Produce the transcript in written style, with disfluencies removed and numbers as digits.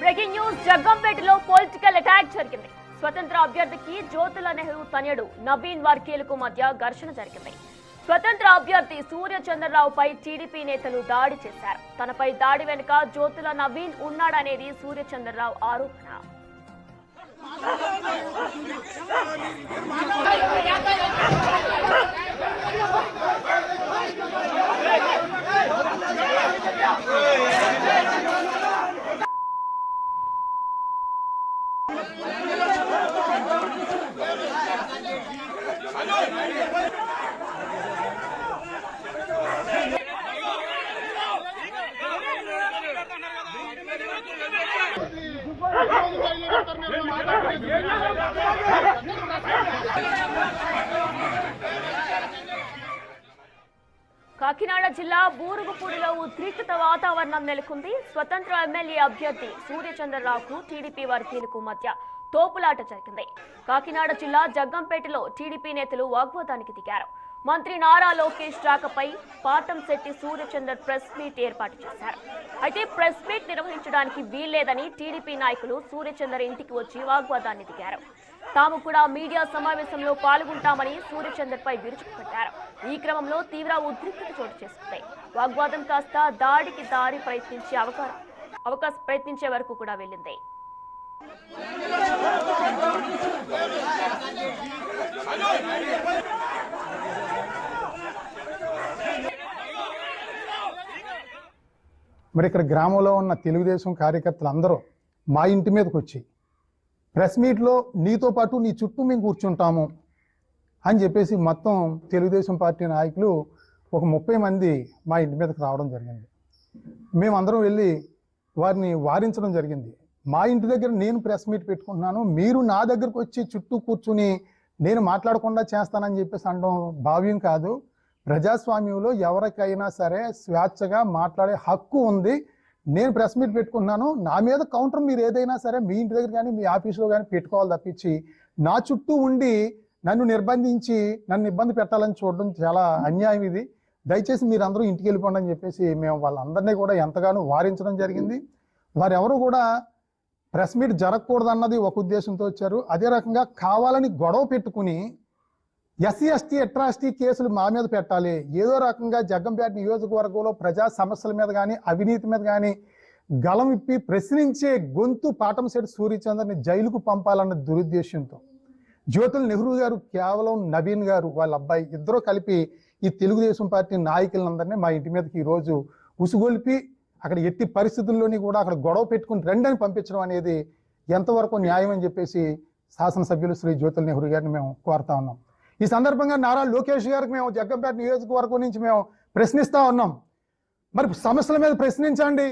Breaking news జగ్గంపేటలో political attack జరిగింది. స్వతంత్ర అభ్యర్థికి జ్యోతుల నెహ్రూ తనయుడు నవీన్ వర్గీయులకు మధ్య ఘర్షణ జరిగింది. స్వతంత్ర అభ్యర్థి సూర్యచంద్రరావుపై టీడీపీ నేతలు దాడి చేశారు. తనపై దాడి వెనుక జ్యోతుల నవీన్ ఉన్నాడనేది సూర్యచంద్రరావు ఆరోపణ. కాకినాడ జిల్లా బూరుగుపూడిలో ఉద్రిక్తత వాతావరణం నెలకొంది. స్వతంత్ర ఎమ్మెల్యే అభ్యర్థి సూర్యచంద్రరావుకు టీడీపీ వర్గీయులకు మధ్య తోపులాట జరిగింది. కాకినాడ జిల్లా జగ్గంపేటలో టీడీపీ నేతలు వాగ్వాదానికి దిగారు. మంత్రి నారా లోకేష్ రాకపై పాటంశెట్టి సూర్యచంద్ర ప్రెస్ మీట్ ఏర్పాటు చేశారు. అయితే ప్రెస్ మీట్ నిర్వహించడానికి వీల్లేదని టీడీపీ నాయకులు సూర్యచంద్ర ఇంటికి వచ్చి వాగ్వాదాన్ని దిగారు. తాము కూడా మీడియా సమావేశంలో పాల్గొంటామని సూర్యచంద్రపై విరుచుకుపట్టారు. ఈ క్రమంలో తీవ్ర ఉద్రిక్తత చోటు చేసుకుంది. వాగ్వాదం కాస్త దాడికి ప్రయత్నించే వరకు కూడా వెళ్ళింది. మరి ఇక్కడ గ్రామంలో ఉన్న తెలుగుదేశం కార్యకర్తలు అందరూ మా ఇంటి మీదకి వచ్చి ప్రెస్ మీట్లో నీతో పాటు నీ చుట్టూ మేము కూర్చుంటాము అని చెప్పేసి మొత్తం తెలుగుదేశం పార్టీ నాయకులు ఒక 30 మంది మా ఇంటి మీదకి రావడం జరిగింది. మేమందరం వెళ్ళి వారిని వారించడం జరిగింది. మా ఇంటి దగ్గర నేను ప్రెస్ మీట్ పెట్టుకుంటున్నాను, మీరు నా దగ్గరకు వచ్చి చుట్టూ కూర్చుని నేను మాట్లాడకుండా చేస్తానని చెప్పేసి అనడం భావ్యం కాదు. ప్రజాస్వామ్యంలో ఎవరికైనా సరే స్వేచ్ఛగా మాట్లాడే హక్కు ఉంది. నేను ప్రెస్ మీట్ పెట్టుకున్నాను, నా మీద కౌంటర్ మీరు ఏదైనా సరే మీ ఇంటి దగ్గర కానీ మీ ఆఫీసులో కానీ పెట్టుకోవాలి తప్పించి నా చుట్టూ ఉండి నన్ను నిర్బంధించి నన్ను ఇబ్బంది పెట్టాలని చూడడం చాలా అన్యాయం. ఇది దయచేసి మీరందరూ ఇంటికి వెళ్ళిపోండి అని చెప్పేసి మేము వాళ్ళందరినీ కూడా ఎంతగానో వారించడం జరిగింది. వారెవరు కూడా ప్రెస్ మీట్ జరగకూడదు అన్నది ఒక ఉద్దేశంతో వచ్చారు. అదే రకంగా కావాలని గొడవ పెట్టుకుని ఎస్సీ ఎస్టీ అట్రాసిటీ కేసులు మా మీద పెట్టాలి, ఏదో రకంగా జగ్గంపేట నియోజకవర్గంలో ప్రజా సమస్యల మీద కానీ అవినీతి మీద కానీ గలం ఇప్పి ప్రశ్నించే గొంతు పాటంశెట్టి సూర్యచంద్రని జైలుకు పంపాలన్న దురుద్దేశంతో జ్యోతుల నెహ్రూ గారు కేవలం నవీన్ గారు వాళ్ళ అబ్బాయి ఇద్దరూ కలిపి ఈ తెలుగుదేశం పార్టీ నాయకులందరినీ మా ఇంటి మీదకి ఈరోజు ఉసుగొల్పి అక్కడ ఎట్టి పరిస్థితుల్లోని కూడా అక్కడ గొడవ పెట్టుకుని రెండని పంపించడం అనేది ఎంతవరకు న్యాయం అని చెప్పేసి శాసనసభ్యులు శ్రీ జ్యోతుల నెహ్రూ గారిని మేము కోరుతా ఉన్నాం. ఈ సందర్భంగా నారా లోకేష్ గారికి మేము జగ్గంపేట నియోజకవర్గం నుంచి మేము ప్రశ్నిస్తా ఉన్నాం. మరి సమస్యల మీద ప్రశ్నించండి.